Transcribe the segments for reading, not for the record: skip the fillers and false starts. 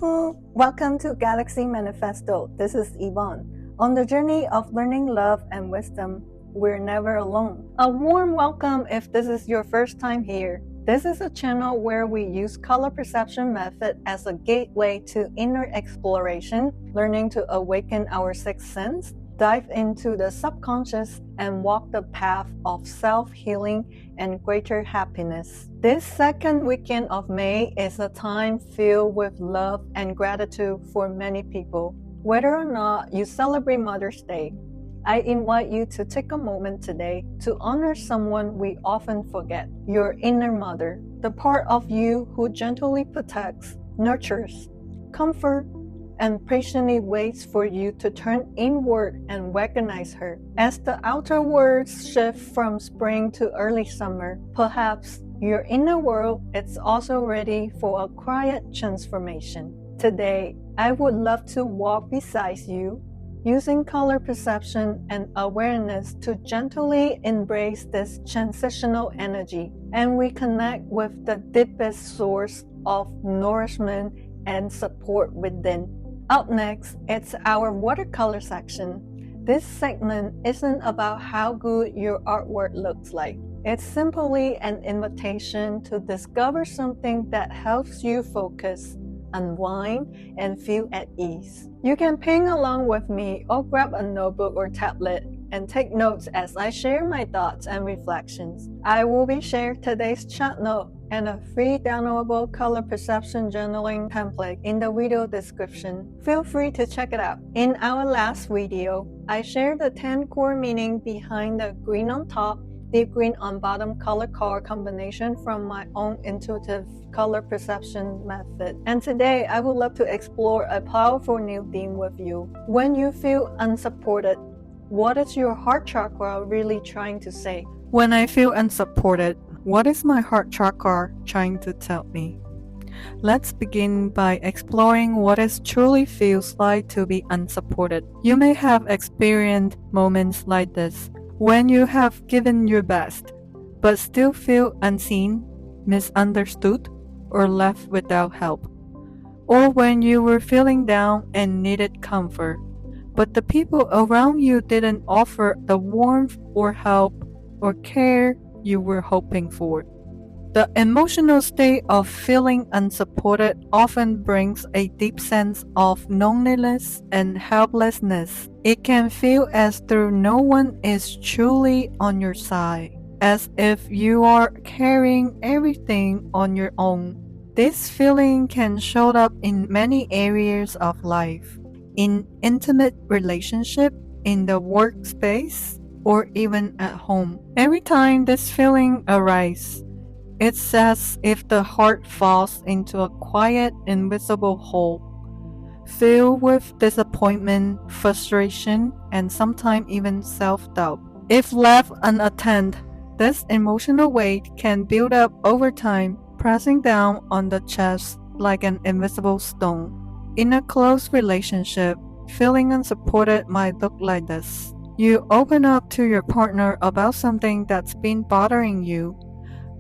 Welcome to Galaxy Manifesto. This is Yvonne. On the journey of learning love and wisdom, we're never alone. A warm welcome if this is your first time here. This is a channel where we use color perception method as a gateway to inner exploration, learning to awaken our sixth sense, dive into the subconscious, and walk the path of self-healing and greater happiness. This second weekend of May is a time filled with love and gratitude for many people. Whether or not you celebrate Mother's Day, I invite you to take a moment today to honor someone we often forget, your inner mother, the part of you who gently protects, nurtures, comforts, and patiently waits for you to turn inward and recognize her. As the outer world shifts from spring to early summer, perhaps your inner world is also ready for a quiet transformation. Today, I would love to walk beside you, using color perception and awareness to gently embrace this transitional energy and reconnect with the deepest source of nourishment and support within. Up next, it's our watercolor section. This segment isn't about how good your artwork looks like. It's simply an invitation to discover something that helps you focus, unwind, and feel at ease. You can paint along with me or grab a notebook or tablet and take notes as I share my thoughts and reflections. I will be sharing today's chat note and a free downloadable color perception journaling template in the video description. Feel free to check it out. In our last video, I shared the 10 core meaning behind the green on top, deep green on bottom color card combination from my own intuitive color perception method. And today, I would love to explore a powerful new theme with you. When you feel unsupported, what is your heart chakra really trying to say? When I feel unsupported, what is my heart chakra trying to tell me? Let's begin by exploring what it truly feels like to be unsupported. You may have experienced moments like this, when you have given your best, but still feel unseen, misunderstood, or left without help. Or when you were feeling down and needed comfort, but the people around you didn't offer the warmth or help or care you were hoping for. The emotional state of feeling unsupported often brings a deep sense of loneliness and helplessness. It can feel as though no one is truly on your side, as if you are carrying everything on your own. This feeling can show up in many areas of life, in intimate relationship, in the workspace, or even at home. Every time this feeling arises, it's as if the heart falls into a quiet, invisible hole, filled with disappointment, frustration, and sometimes even self-doubt. If left unattended, this emotional weight can build up over time, pressing down on the chest like an invisible stone. In a close relationship, feeling unsupported might look like this. You open up to your partner about something that's been bothering you,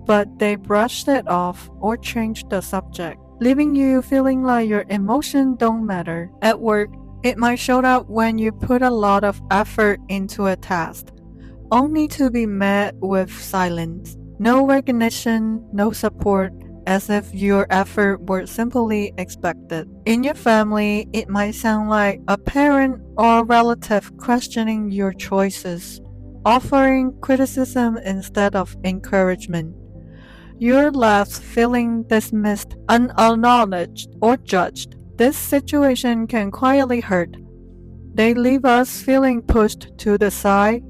but they brushed it off or changed the subject, leaving you feeling like your emotions don't matter. At work, it might show up when you put a lot of effort into a task, only to be met with silence. No recognition, no support, as if your effort were simply expected. In your family, it might sound like a parent or relative questioning your choices, offering criticism instead of encouragement. You're left feeling dismissed, unacknowledged, or judged. This situation can quietly hurt. They leave us feeling pushed to the side,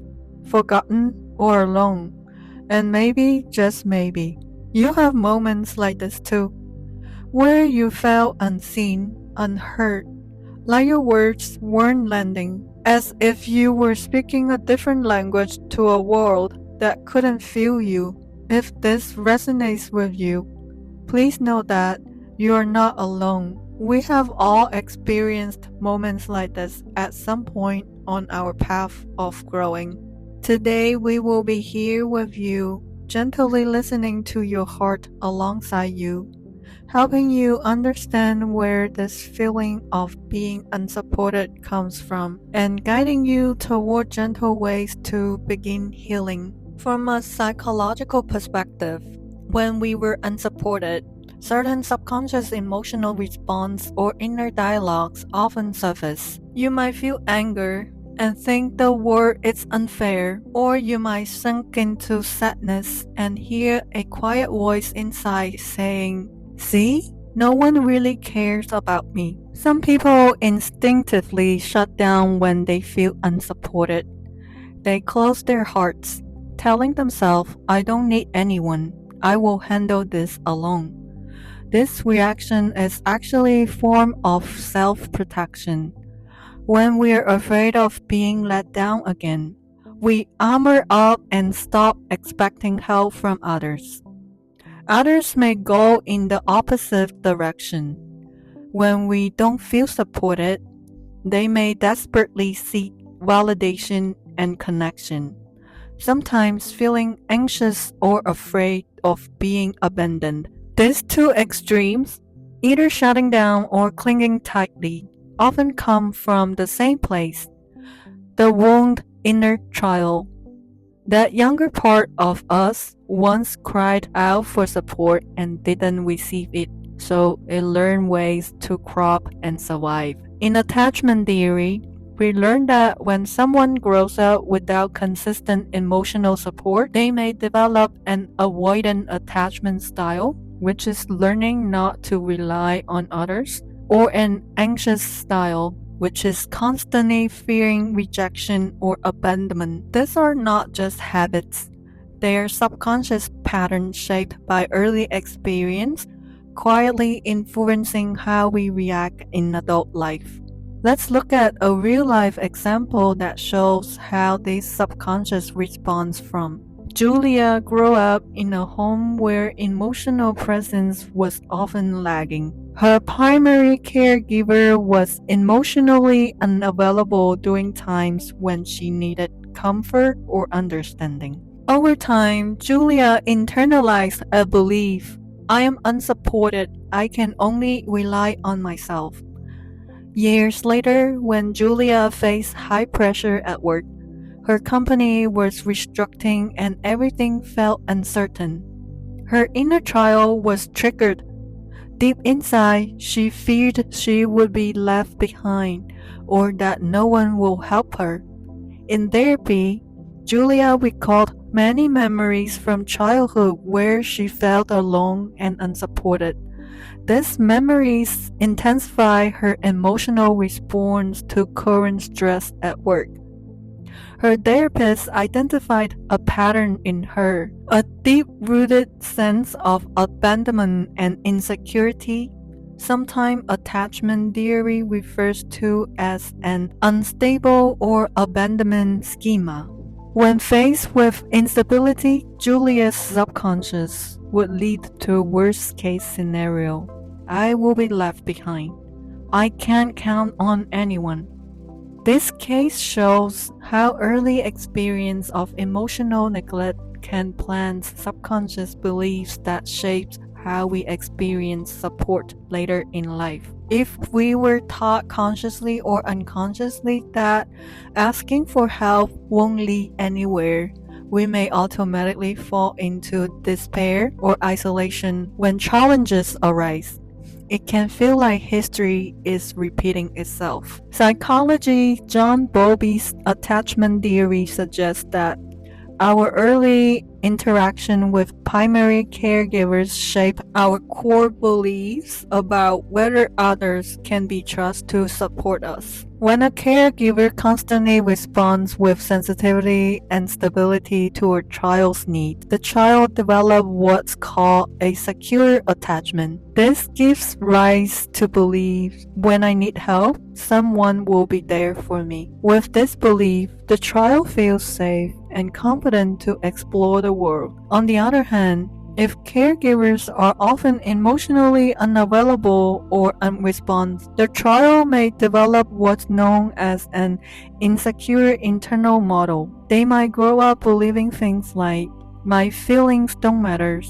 forgotten, or alone. And maybe, just maybe, you have moments like this too, where you felt unseen, unheard, like your words weren't landing, as if you were speaking a different language to a world that couldn't feel you. If this resonates with you, please know that you are not alone. We have all experienced moments like this at some point on our path of growing. Today we will be here with you, gently listening to your heart alongside you, helping you understand where this feeling of being unsupported comes from and guiding you toward gentle ways to begin healing. From a psychological perspective, when we were unsupported, certain subconscious emotional response or inner dialogues often surface. You might feel anger and think the world is unfair, or you might sink into sadness and hear a quiet voice inside saying, "See? No one really cares about me." Some people instinctively shut down when they feel unsupported. They close their hearts, telling themselves, "I don't need anyone. I will handle this alone." This reaction is actually a form of self-protection. When we're afraid of being let down again, we armor up and stop expecting help from others. Others may go in the opposite direction. When we don't feel supported, they may desperately seek validation and connection, sometimes feeling anxious or afraid of being abandoned. These two extremes, either shutting down or clinging tightly, often come from the same place, the wound inner child. That younger part of us once cried out for support and didn't receive it, so it learned ways to cope and survive. In attachment theory, we learn that when someone grows up without consistent emotional support, they may develop an avoidant attachment style, which is learning not to rely on others, or an anxious style, which is constantly fearing rejection or abandonment. These are not just habits. They are subconscious patterns shaped by early experience, quietly influencing how we react in adult life. Let's look at a real-life example that shows how this subconscious responds from. Julia grew up in a home where emotional presence was often lagging. Her primary caregiver was emotionally unavailable during times when she needed comfort or understanding. Over time, Julia internalized a belief, "I am unsupported, I can only rely on myself." Years later, when Julia faced high pressure at work, her company was restructuring and everything felt uncertain. Her inner child was triggered. Deep inside, she feared she would be left behind or that no one will help her. In therapy, Julia recalled many memories from childhood where she felt alone and unsupported. These memories intensify her emotional response to current stress at work. Her therapist identified a pattern in her, a deep-rooted sense of abandonment and insecurity. Sometimes attachment theory refers to as an unstable or abandonment schema. When faced with instability, Julia's subconscious would lead to a worst-case scenario. "I will be left behind. I can't count on anyone." This case shows how early experience of emotional neglect can plant subconscious beliefs that shapes how we experience support later in life. If we were taught consciously or unconsciously that asking for help won't lead anywhere, we may automatically fall into despair or isolation when challenges arise. It can feel like history is repeating itself. Psychology, John Bowlby's attachment theory suggests that our early interaction with primary caregivers shape our core beliefs about whether others can be trusted to support us. When a caregiver constantly responds with sensitivity and stability to a child's needs, the child develops what's called a secure attachment. This gives rise to belief, when I need help, someone will be there for me. With this belief, the child feels safe and confident to explore the world. On the other hand, if caregivers are often emotionally unavailable or unresponsive, the child may develop what's known as an insecure internal model. They might grow up believing things like, "My feelings don't matter,"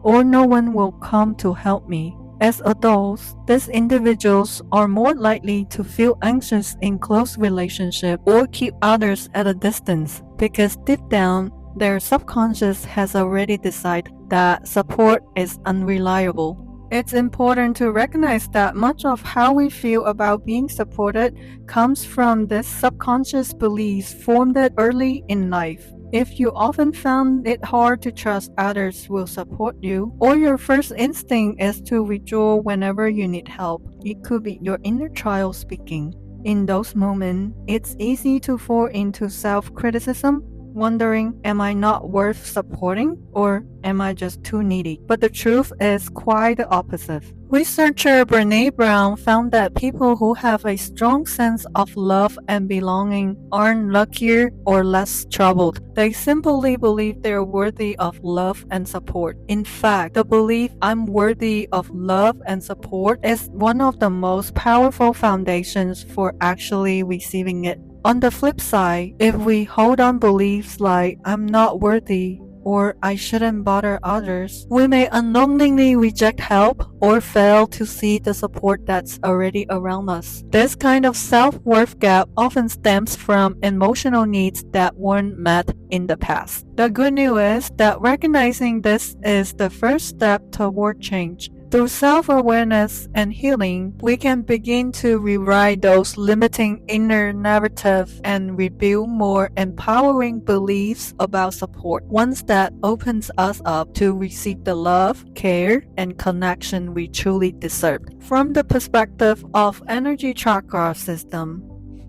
or "No one will come to help me." As adults, these individuals are more likely to feel anxious in close relationships or keep others at a distance because deep down, their subconscious has already decided that support is unreliable. It's important to recognize that much of how we feel about being supported comes from these subconscious beliefs formed early in life. If you often found it hard to trust others will support you, or your first instinct is to withdraw whenever you need help, it could be your inner child speaking. In those moments, it's easy to fall into self-criticism, wondering, am I not worth supporting, or am I just too needy? But the truth is quite the opposite. Researcher Brené Brown found that people who have a strong sense of love and belonging aren't luckier or less troubled. They simply believe they're worthy of love and support. In fact, the belief I'm worthy of love and support is one of the most powerful foundations for actually receiving it. On the flip side, if we hold on beliefs like I'm not worthy or I shouldn't bother others, we may unknowingly reject help or fail to see the support that's already around us. This kind of self-worth gap often stems from emotional needs that weren't met in the past. The good news is that recognizing this is the first step toward change. Through self-awareness and healing, we can begin to rewrite those limiting inner narratives and rebuild more empowering beliefs about support. One that opens us up to receive the love, care, and connection we truly deserve. From the perspective of energy chakra system,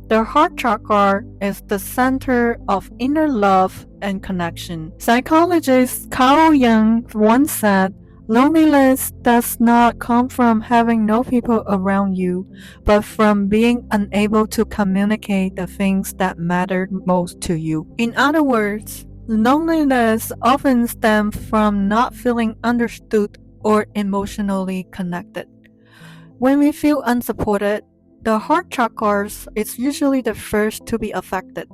the heart chakra is the center of inner love and connection. Psychologist Carl Jung once said, loneliness does not come from having no people around you, but from being unable to communicate the things that matter most to you. In other words, loneliness often stems from not feeling understood or emotionally connected. When we feel unsupported, the heart chakra is usually the first to be affected.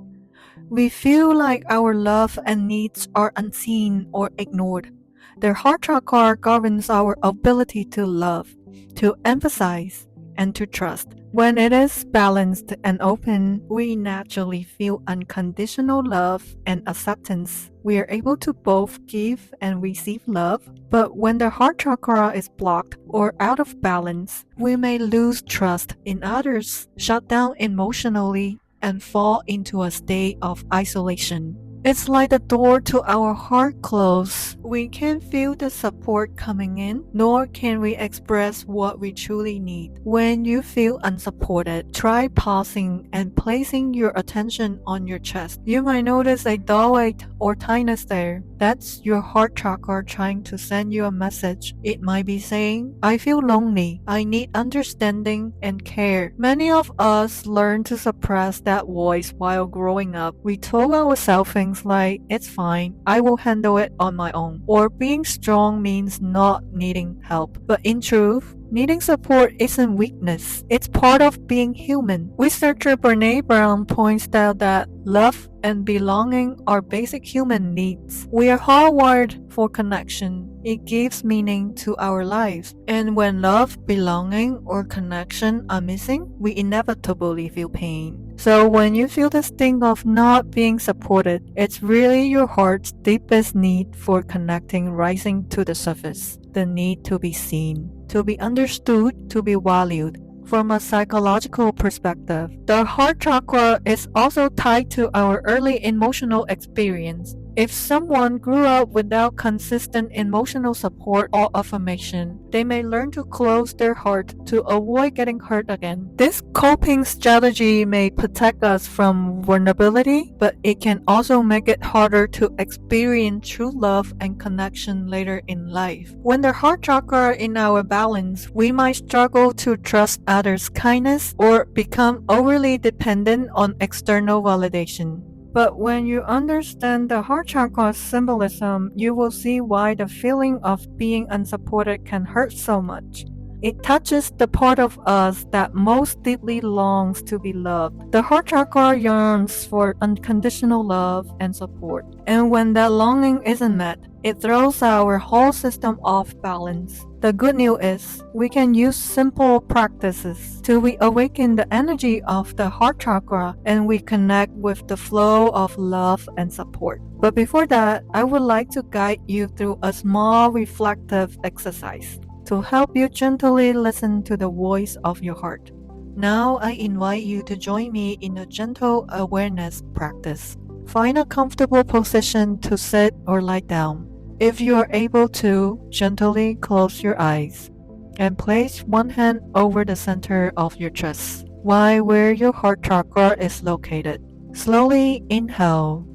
We feel like our love and needs are unseen or ignored. The heart chakra governs our ability to love, to emphasize, and to trust. When it is balanced and open, we naturally feel unconditional love and acceptance. We are able to both give and receive love, but when the heart chakra is blocked or out of balance, we may lose trust in others, shut down emotionally, and fall into a state of isolation. It's like the door to our heart closed. We can't feel the support coming in, nor can we express what we truly need. When you feel unsupported, try pausing and placing your attention on your chest. You might notice a dull weight or tightness there. That's your heart chakra trying to send you a message. It might be saying, I feel lonely. I need understanding and care. Many of us learn to suppress that voice while growing up. We told ourselves things like, it's fine, I will handle it on my own. Or being strong means not needing help. But in truth, needing support isn't weakness. It's part of being human. Researcher Brené Brown points out that love and belonging are basic human needs. We are hardwired for connection. It gives meaning to our lives. And when love, belonging, or connection are missing, we inevitably feel pain. So when you feel the sting of not being supported, it's really your heart's deepest need for connecting rising to the surface. The need to be seen, to be understood, to be valued. From a psychological perspective, the heart chakra is also tied to our early emotional experience. If someone grew up without consistent emotional support or affirmation, they may learn to close their heart to avoid getting hurt again. This coping strategy may protect us from vulnerability, but it can also make it harder to experience true love and connection later in life. When the heart chakra is in our balance, we might struggle to trust others' kindness or become overly dependent on external validation. But when you understand the heart chakra's symbolism, you will see why the feeling of being unsupported can hurt so much. It touches the part of us that most deeply longs to be loved. The heart chakra yearns for unconditional love and support. And when that longing isn't met, it throws our whole system off balance. The good news is we can use simple practices to reawaken the energy of the heart chakra and we connect with the flow of love and support. But before that, I would like to guide you through a small reflective exercise to help you gently listen to the voice of your heart. Now I invite you to join me in a gentle awareness practice. Find a comfortable position to sit or lie down. If you are able to, gently close your eyes and place one hand over the center of your chest, while where your heart chakra is located. Slowly inhale,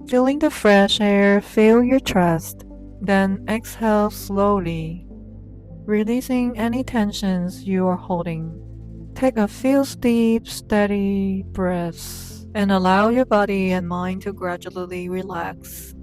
feeling the fresh air fill your chest, then exhale slowly, releasing any tensions you are holding. Take a few deep, steady breaths and allow your body and mind to gradually relax.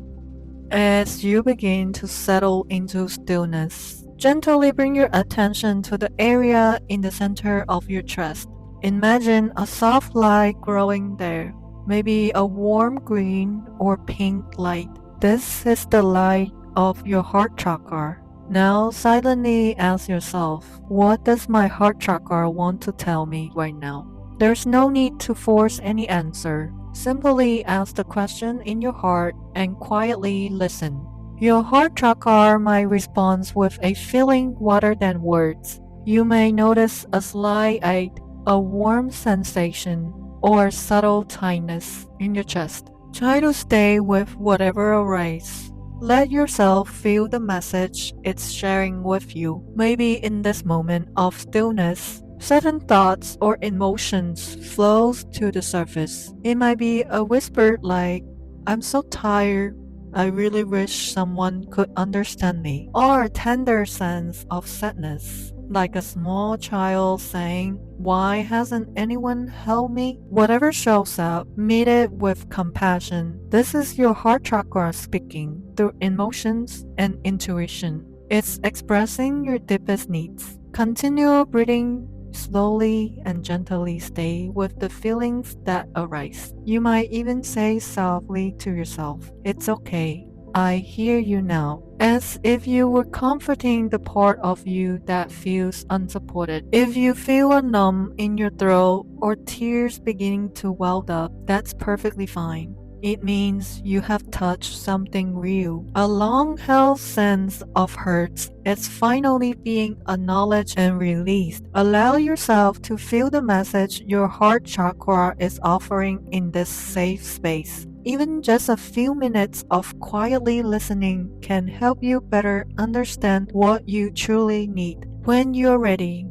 As you begin to settle into stillness, gently bring your attention to the area in the center of your chest. Imagine a soft light growing there, maybe a warm green or pink light. This is the light of your heart chakra. Now silently ask yourself, what does my heart chakra want to tell me right now? There's no need to force any answer. Simply ask the question in your heart and quietly listen. Your heart chakra might respond with a feeling rather than words. You may notice a slight ache, a warm sensation, or subtle tightness in your chest. Try to stay with whatever arises. Let yourself feel the message it's sharing with you. Maybe in this moment of stillness, certain thoughts or emotions flows to the surface. It might be a whisper like, I'm so tired, I really wish someone could understand me. Or a tender sense of sadness, like a small child saying, why hasn't anyone helped me? Whatever shows up, meet it with compassion. This is your heart chakra speaking through emotions and intuition. It's expressing your deepest needs. Continue breathing slowly and gently. Stay with the feelings that arise. You might even say softly to yourself, it's okay, I hear you now, as if you were comforting the part of you that feels unsupported. If you feel a numb in your throat or tears beginning to well up, that's perfectly fine. It means you have touched something real. A long-held sense of hurt is finally being acknowledged and released. Allow yourself to feel the message your heart chakra is offering in this safe space. Even just a few minutes of quietly listening can help you better understand what you truly need. When you're ready,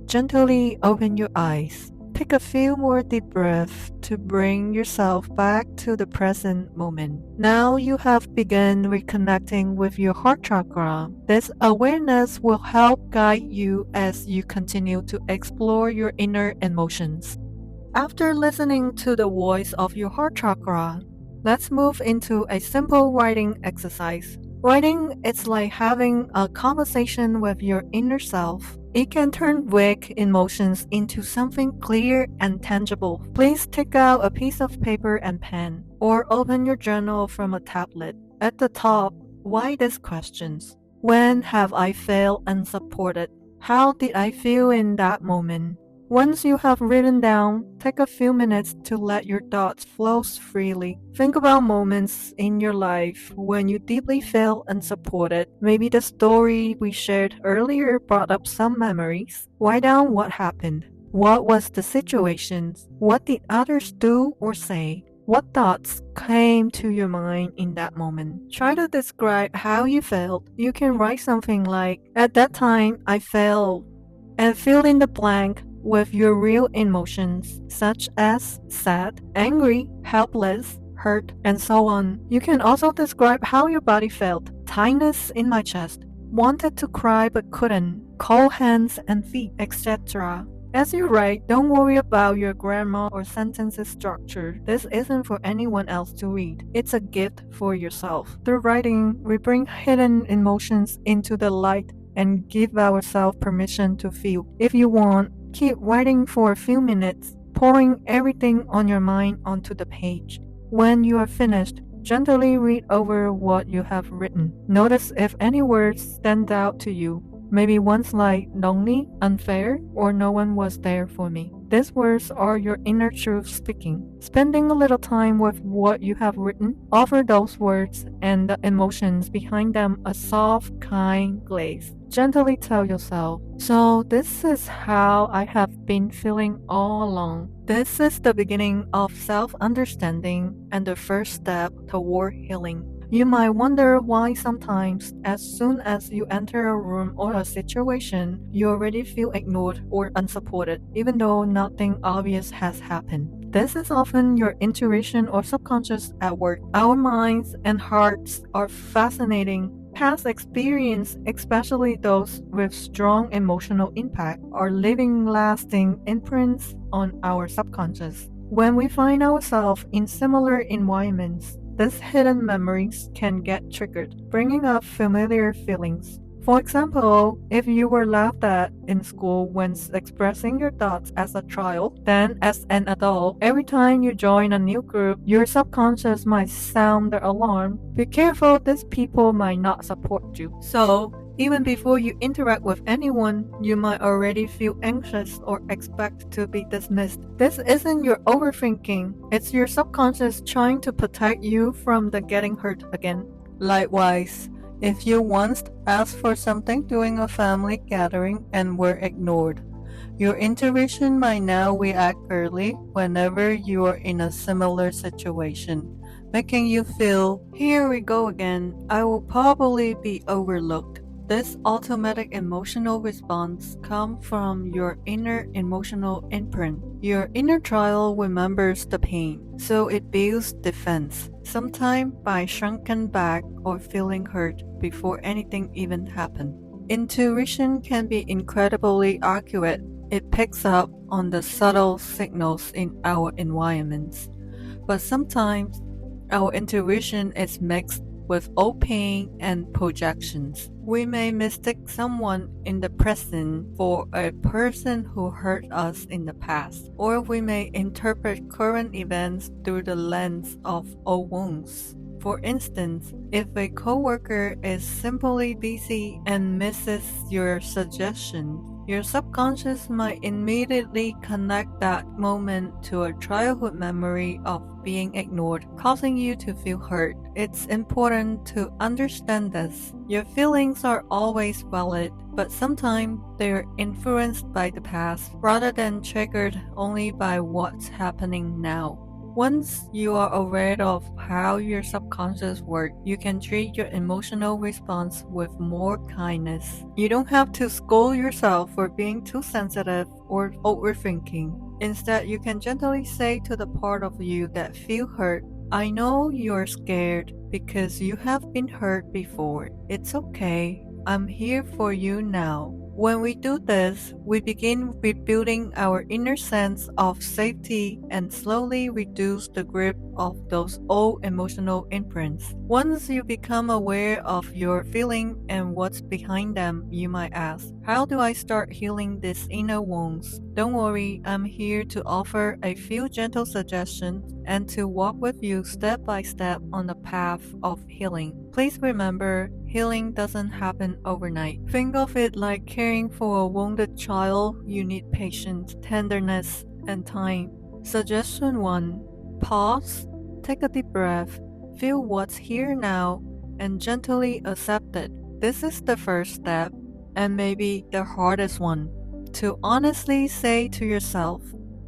gently open your eyes. Take a few more deep breaths to bring yourself back to the present moment. Now you have begun reconnecting with your heart chakra. This awareness will help guide you as you continue to explore your inner emotions. After listening to the voice of your heart chakra, let's move into a simple writing exercise. Writing is like having a conversation with your inner self. It can turn vague emotions into something clear and tangible. Please take out a piece of paper and pen, or open your journal from a tablet. At the top, write these questions. When have I felt unsupported? How did I feel in that moment? Once you have written down, take a few minutes to let your thoughts flow freely. Think about moments in your life when you deeply felt unsupported. Maybe the story we shared earlier brought up some memories. Write down what happened. What was the situation? What did others do or say? What thoughts came to your mind in that moment? Try to describe how you felt. You can write something like, at that time I felt, and fill in the blank with your real emotions, such as sad, angry, helpless, hurt, and so on. You can also describe how your body felt. Tightness in my chest, wanted to cry but couldn't, cold hands and feet, etc. As you write, don't worry about your grammar or sentences structure. This isn't for anyone else to read. It's a gift for yourself. Through writing, we bring hidden emotions into the light and give ourselves permission to feel. If you want, keep writing for a few minutes, pouring everything on your mind onto the page. When you are finished, gently read over what you have written. Notice if any words stand out to you. Maybe ones like lonely, unfair, or no one was there for me. These words are your inner truth speaking. Spending a little time with what you have written, offer those words and the emotions behind them a soft, kind glaze. Gently tell yourself, so this is how I have been feeling all along. This is the beginning of self-understanding and the first step toward healing. You might wonder why sometimes, as soon as you enter a room or a situation, you already feel ignored or unsupported, even though nothing obvious has happened. This is often your intuition or subconscious at work. Our minds and hearts are fascinating. Past experience, especially those with strong emotional impact, are leaving lasting imprints on our subconscious. When we find ourselves in similar environments, these hidden memories can get triggered, bringing up familiar feelings. For example, if you were laughed at in school when expressing your thoughts as a child, then as an adult, every time you join a new group, your subconscious might sound the alarm. Be careful, these people might not support you. So, even before you interact with anyone, you might already feel anxious or expect to be dismissed. This isn't your overthinking, it's your subconscious trying to protect you from the getting hurt again. Likewise, if you once asked for something during a family gathering and were ignored, your intuition might now react early whenever you are in a similar situation, making you feel, here we go again, I will probably be overlooked. This automatic emotional response comes from your inner emotional imprint. Your inner child remembers the pain, so it builds defense, sometimes by shrinking back or feeling hurt before anything even happened. Intuition can be incredibly accurate. It picks up on the subtle signals in our environments. But sometimes our intuition is mixed with old pain and projections. We may mistake someone in the present for a person who hurt us in the past, or we may interpret current events through the lens of old wounds. For instance, if a coworker is simply busy and misses your suggestion, your subconscious might immediately connect that moment to a childhood memory of being ignored, causing you to feel hurt. It's important to understand this. Your feelings are always valid, but sometimes they're influenced by the past rather than triggered only by what's happening now. Once you are aware of how your subconscious works, you can treat your emotional response with more kindness. You don't have to scold yourself for being too sensitive or overthinking. Instead, you can gently say to the part of you that feels hurt, I know you're scared because you have been hurt before. It's okay. I'm here for you now. When we do this, we begin rebuilding our inner sense of safety and slowly reduce the grip of those old emotional imprints. Once you become aware of your feeling and what's behind them, you might ask, how do I start healing these inner wounds? Don't worry, I'm here to offer a few gentle suggestions and to walk with you step by step on the path of healing. Please remember, healing doesn't happen overnight. Think of it like caring for a wounded child. You need patience, tenderness, and time. Suggestion 1. Pause, take a deep breath, feel what's here now, and gently accept it. This is the first step, and maybe the hardest one. To honestly say to yourself,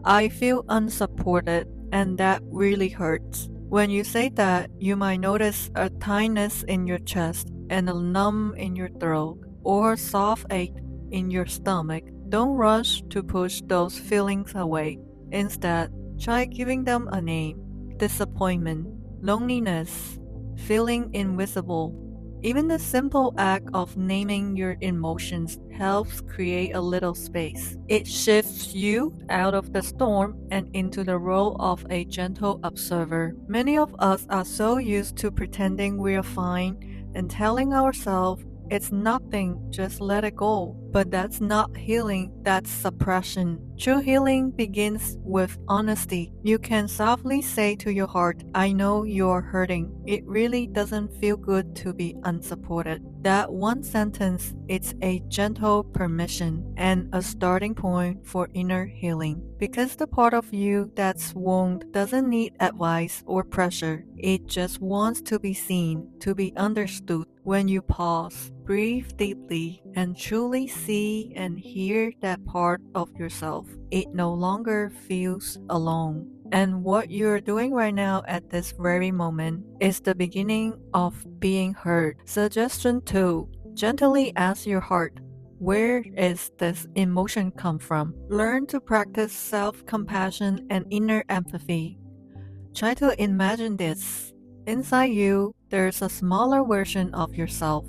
I feel unsupported, and that really hurts. When you say that, you might notice a tightness in your chest and a numb in your throat or a soft ache in your stomach. Don't rush to push those feelings away. Instead, try giving them a name. Disappointment, loneliness, feeling invisible. Even the simple act of naming your emotions helps create a little space. It shifts you out of the storm and into the role of a gentle observer. Many of us are so used to pretending we are fine and telling ourselves it's nothing, just let it go. But that's not healing, that's suppression. True healing begins with honesty. You can softly say to your heart, I know you're hurting. It really doesn't feel good to be unsupported. That one sentence, it's a gentle permission and a starting point for inner healing. Because the part of you that's wounded doesn't need advice or pressure. It just wants to be seen, to be understood. When you pause, breathe deeply, and truly see and hear that part of yourself, it no longer feels alone. And what you're doing right now at this very moment is the beginning of being heard. Suggestion 2. Gently ask your heart, where is this emotion come from? Learn to practice self-compassion and inner empathy. Try to imagine this. Inside you, there's a smaller version of yourself,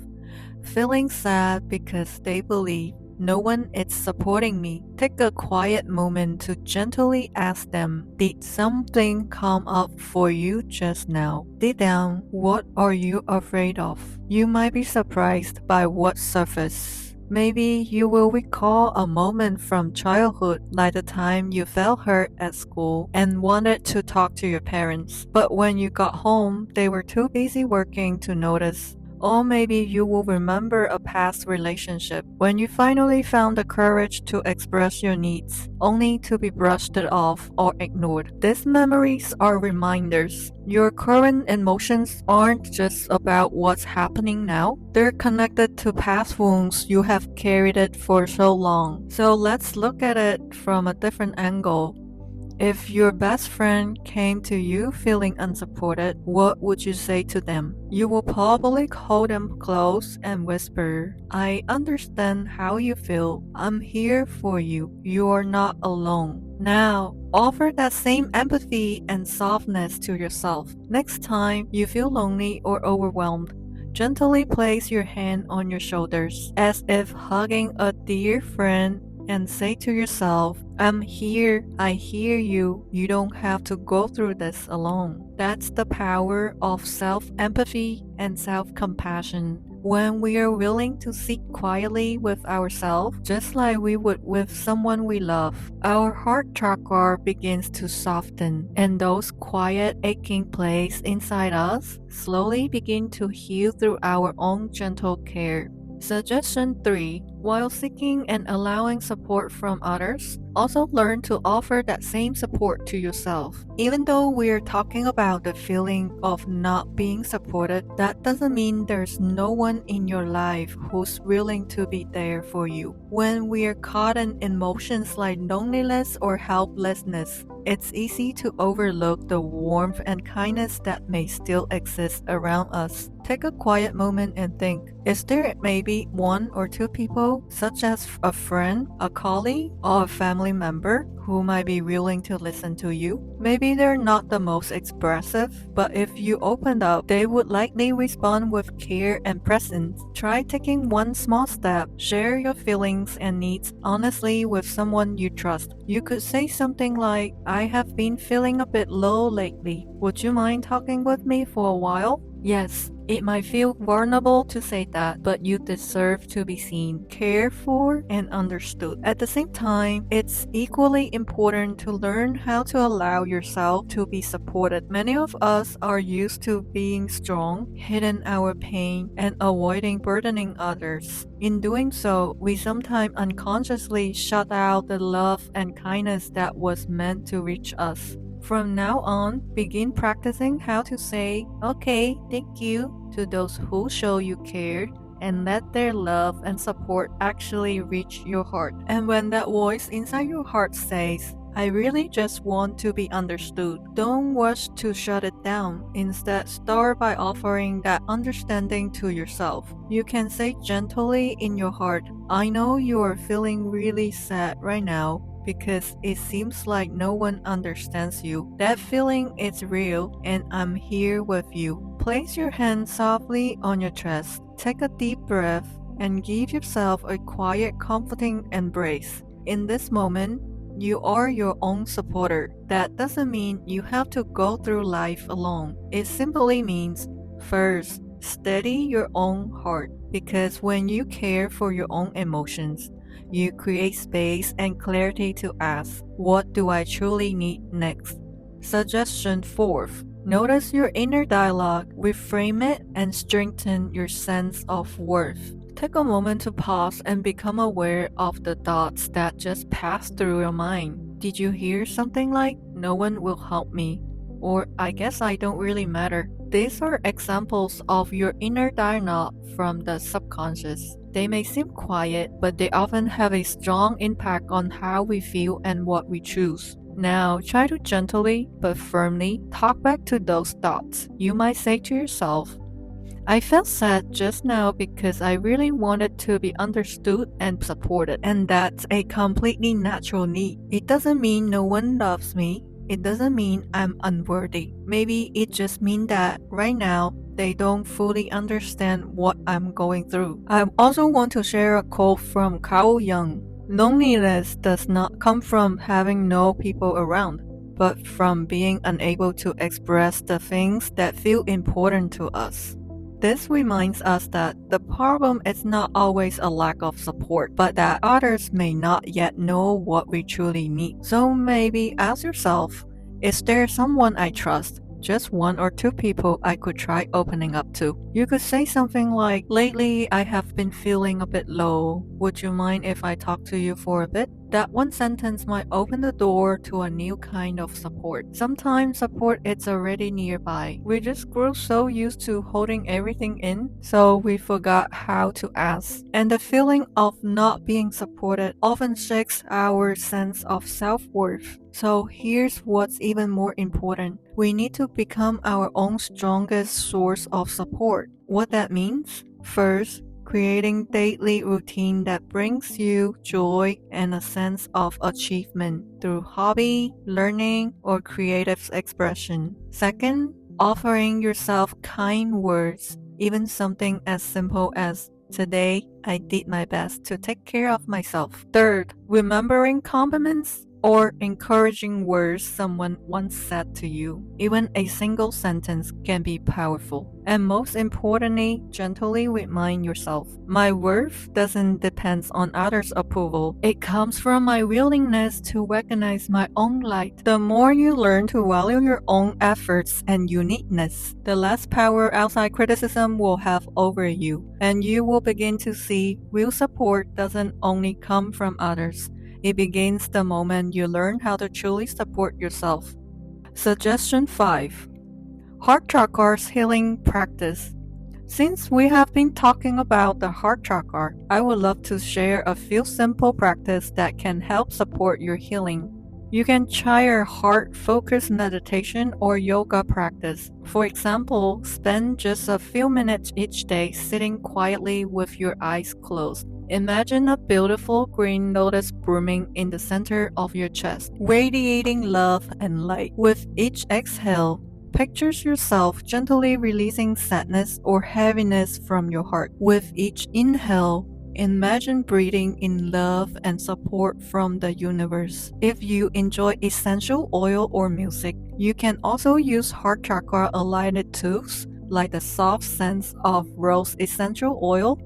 feeling sad because they believe no one is supporting me. Take a quiet moment to gently ask them, did something come up for you just now? Deep down, what are you afraid of? You might be surprised by what surfaces. Maybe you will recall a moment from childhood, like the time you felt hurt at school and wanted to talk to your parents, but when you got home, they were too busy working to notice. Or maybe you will remember a past relationship when you finally found the courage to express your needs, only to be brushed off or ignored. These memories are reminders. Your current emotions aren't just about what's happening now. They're connected to past wounds you have carried it for so long. So let's look at it from a different angle. If your best friend came to you feeling unsupported, what would you say to them? You will probably hold them close and whisper, I understand how you feel. I'm here for you. You are not alone. Now, offer that same empathy and softness to yourself. Next time you feel lonely or overwhelmed, gently place your hand on your shoulders as if hugging a dear friend and say to yourself, I'm here, I hear you, you don't have to go through this alone. That's the power of self-empathy and self-compassion. When we are willing to sit quietly with ourselves, just like we would with someone we love, our heart chakra begins to soften, and those quiet, aching places inside us slowly begin to heal through our own gentle care. Suggestion 3. While seeking and allowing support from others, also learn to offer that same support to yourself. Even though we're talking about the feeling of not being supported, that doesn't mean there's no one in your life who's willing to be there for you. When we're caught in emotions like loneliness or helplessness, it's easy to overlook the warmth and kindness that may still exist around us. Take a quiet moment and think, is there maybe one or two people, such as a friend, a colleague, or a family member, who might be willing to listen to you? Maybe they're not the most expressive, but if you opened up, they would likely respond with care and presence. Try taking one small step. Share your feelings and needs honestly with someone you trust. You could say something like, I have been feeling a bit low lately. Would you mind talking with me for a while? Yes, it might feel vulnerable to say that, but you deserve to be seen, cared for, and understood. At the same time, it's equally important to learn how to allow yourself to be supported. Many of us are used to being strong, hiding our pain, and avoiding burdening others. In doing so, we sometimes unconsciously shut out the love and kindness that was meant to reach us. From now on, begin practicing how to say, okay, thank you, to those who show you care, and let their love and support actually reach your heart. And when that voice inside your heart says, I really just want to be understood, don't rush to shut it down. Instead, start by offering that understanding to yourself. You can say gently in your heart, I know you are feeling really sad right now, because it seems like no one understands you. That feeling is real, and I'm here with you. Place your hand softly on your chest. Take a deep breath and give yourself a quiet, comforting embrace. In this moment, you are your own supporter. That doesn't mean you have to go through life alone. It simply means, first, Steady your own heart, because when you care for your own emotions, you create space and clarity to ask, what do I truly need next? Suggestion 4. Notice your inner dialogue, reframe it, and strengthen your sense of worth. Take a moment to pause and become aware of the thoughts that just passed through your mind. Did you hear something like, no one will help me? Or, I guess I don't really matter. These are examples of your inner dialogue from the subconscious. They may seem quiet, but they often have a strong impact on how we feel and what we choose. Now, try to gently but firmly talk back to those thoughts. You might say to yourself, I felt sad just now because I really wanted to be understood and supported, and that's a completely natural need. It doesn't mean no one loves me. It doesn't mean I'm unworthy. Maybe it just means that right now they don't fully understand what I'm going through. I also want to share a quote from Carl Jung. Loneliness does not come from having no people around, but from being unable to express the things that feel important to us. This reminds us that the problem is not always a lack of support, but that others may not yet know what we truly need. So maybe ask yourself, is there someone I trust? Just one or two people I could try opening up to. You could say something like, lately I have been feeling a bit low. Would you mind if I talk to you for a bit? That one sentence might open the door to a new kind of support. Sometimes support is already nearby. We just grew so used to holding everything in, so we forgot how to ask. And the feeling of not being supported often shakes our sense of self-worth. So here's what's even more important. We need to become our own strongest source of support. What that means? First, creating daily routine that brings you joy and a sense of achievement through hobby, learning, or creative expression. Second, offering yourself kind words, even something as simple as, today I did my best to take care of myself. Third, remembering compliments or encouraging words someone once said to you. Even a single sentence can be powerful. And most importantly, gently remind yourself, my worth doesn't depend on others' approval. It comes from my willingness to recognize my own light. The more you learn to value your own efforts and uniqueness, the less power outside criticism will have over you. And you will begin to see real support doesn't only come from others. It begins the moment you learn how to truly support yourself. Suggestion 5. Heart Chakra's Healing Practice. Since we have been talking about the heart chakra, I would love to share a few simple practices that can help support your healing. You can try a heart-focused meditation or yoga practice. For example, spend just a few minutes each day sitting quietly with your eyes closed. Imagine a beautiful green lotus blooming in the center of your chest, radiating love and light. With each exhale, picture yourself gently releasing sadness or heaviness from your heart. With each inhale, imagine breathing in love and support from the universe. If you enjoy essential oil or music, you can also use heart chakra aligned tools like the soft scents of rose essential oil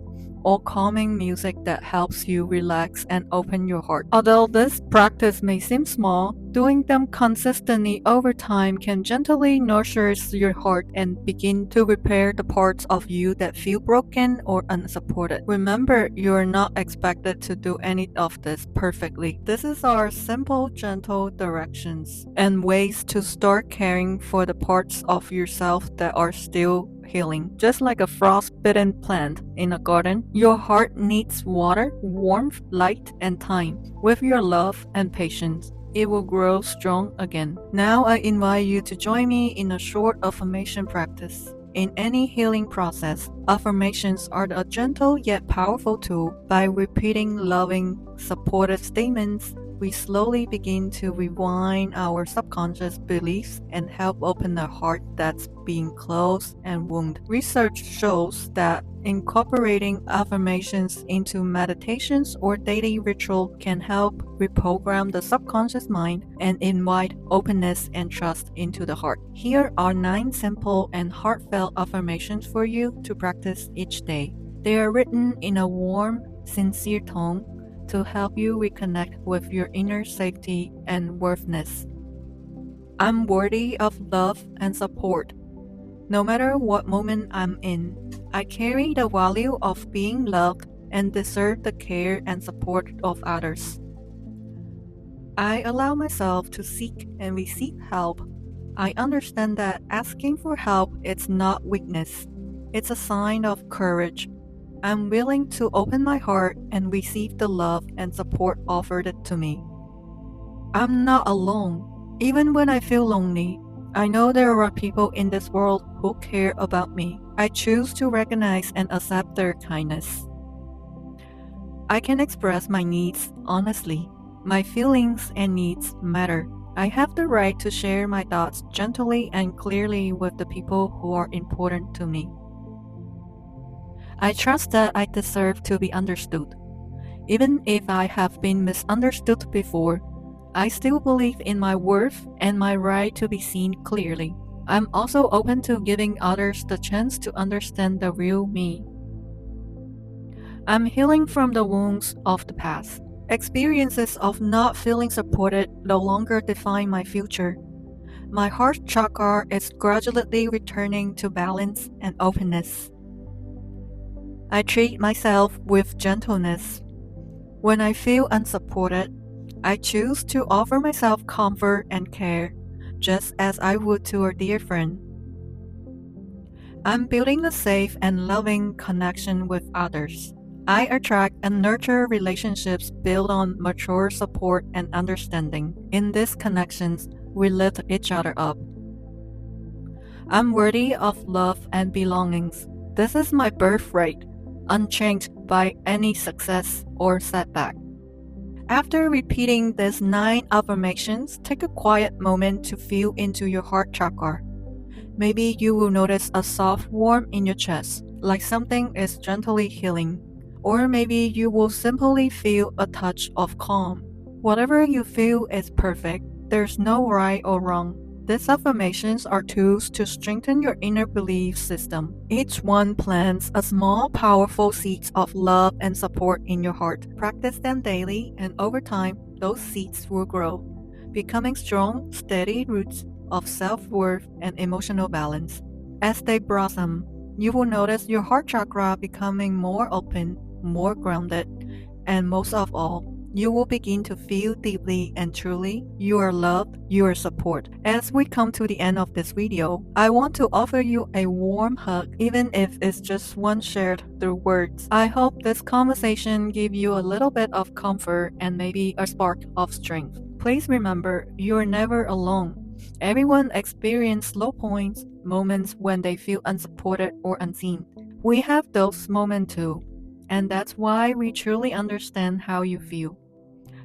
or calming music that helps you relax and open your heart. Although this practice may seem small, doing them consistently over time can gently nurture your heart and begin to repair the parts of you that feel broken or unsupported. Remember, you are not expected to do any of this perfectly. This is our simple, gentle directions and ways to start caring for the parts of yourself that are still healing. Just like a frost-bitten plant in a garden, your heart needs water, warmth, light, and time. With your love and patience, it will grow strong again. Now I invite you to join me in a short affirmation practice. In any healing process, affirmations are a gentle yet powerful tool. By repeating loving, supportive statements, we slowly begin to rewind our subconscious beliefs and help open a heart that's been closed and wounded. Research shows that incorporating affirmations into meditations or daily ritual can help reprogram the subconscious mind and invite openness and trust into the heart. Here are 9 simple and heartfelt affirmations for you to practice each day. They are written in a warm, sincere tone to help you reconnect with your inner safety and worthiness. I'm worthy of love and support. No matter what moment I'm in, I carry the value of being loved and deserve the care and support of others. I allow myself to seek and receive help. I understand that asking for help is not weakness. It's a sign of courage. I'm willing to open my heart and receive the love and support offered to me. I'm not alone. Even when I feel lonely, I know there are people in this world who care about me. I choose to recognize and accept their kindness. I can express my needs honestly. My feelings and needs matter. I have the right to share my thoughts gently and clearly with the people who are important to me. I trust that I deserve to be understood. Even if I have been misunderstood before, I still believe in my worth and my right to be seen clearly. I'm also open to giving others the chance to understand the real me. I'm healing from the wounds of the past. Experiences of not feeling supported no longer define my future. My heart chakra is gradually returning to balance and openness. I treat myself with gentleness. When I feel unsupported, I choose to offer myself comfort and care, just as I would to a dear friend. I'm building a safe and loving connection with others. I attract and nurture relationships built on mature support and understanding. In these connections, we lift each other up. I'm worthy of love and belongings. This is my birthright, unchanged by any success or setback. After repeating these 9 affirmations, take a quiet moment to feel into your heart chakra. Maybe you will notice a soft warmth in your chest, like something is gently healing. Or maybe you will simply feel a touch of calm. Whatever you feel is perfect. There's no right or wrong. These affirmations are tools to strengthen your inner belief system. Each one plants a small, powerful seed of love and support in your heart. Practice them daily, and over time, those seeds will grow, becoming strong, steady roots of self-worth and emotional balance. As they blossom, you will notice your heart chakra becoming more open, more grounded, and most of all, you will begin to feel deeply and truly you are loved, you are supported. As we come to the end of this video, I want to offer you a warm hug, even if it's just one shared through words. I hope this conversation gave you a little bit of comfort and maybe a spark of strength. Please remember, you are never alone. Everyone experiences low points, moments when they feel unsupported or unseen. We have those moments too, and that's why we truly understand how you feel.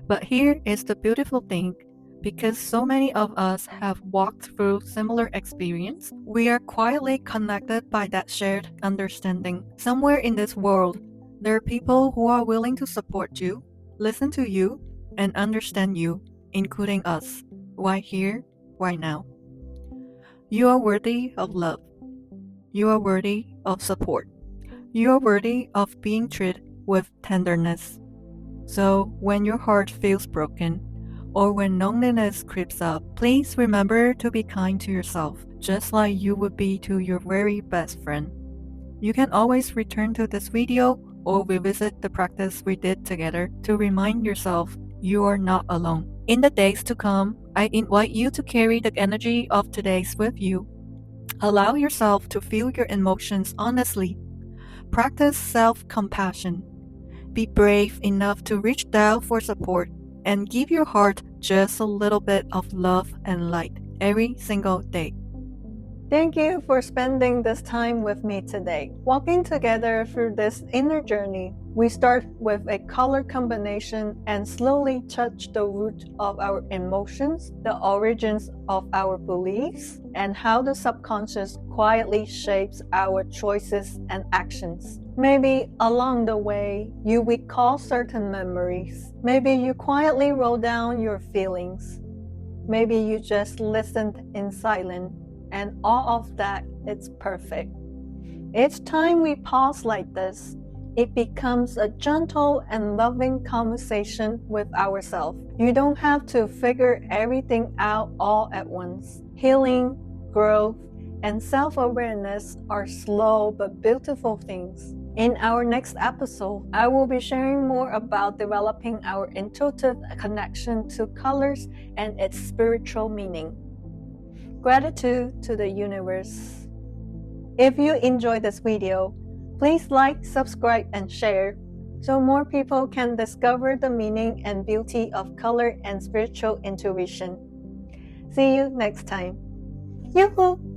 But here is the beautiful thing, because so many of us have walked through similar experience, we are quietly connected by that shared understanding. Somewhere in this world, there are people who are willing to support you, listen to you, and understand you, including us, right here, right now. You are worthy of love. You are worthy of support. You are worthy of being treated with tenderness. So when your heart feels broken, or when loneliness creeps up, please remember to be kind to yourself, just like you would be to your very best friend. You can always return to this video or revisit the practice we did together to remind yourself you are not alone. In the days to come, I invite you to carry the energy of today's with you. Allow yourself to feel your emotions honestly. Practice self-compassion. Be brave enough to reach out for support and give your heart just a little bit of love and light every single day. Thank you for spending this time with me today. Walking together through this inner journey, we start with a color combination and slowly touch the root of our emotions, the origins of our beliefs, and how the subconscious quietly shapes our choices and actions. Maybe along the way, you recall certain memories. Maybe you quietly wrote down your feelings. Maybe you just listened in silence, and all of that is perfect. Each time we pause like this, it becomes a gentle and loving conversation with ourselves. You don't have to figure everything out all at once. Healing, growth, and self-awareness are slow but beautiful things. In our next episode, I will be sharing more about developing our intuitive connection to colors and its spiritual meaning. Gratitude to the universe. If you enjoyed this video, please like, subscribe, and share so more people can discover the meaning and beauty of color and spiritual intuition. See you next time. Yoo-hoo!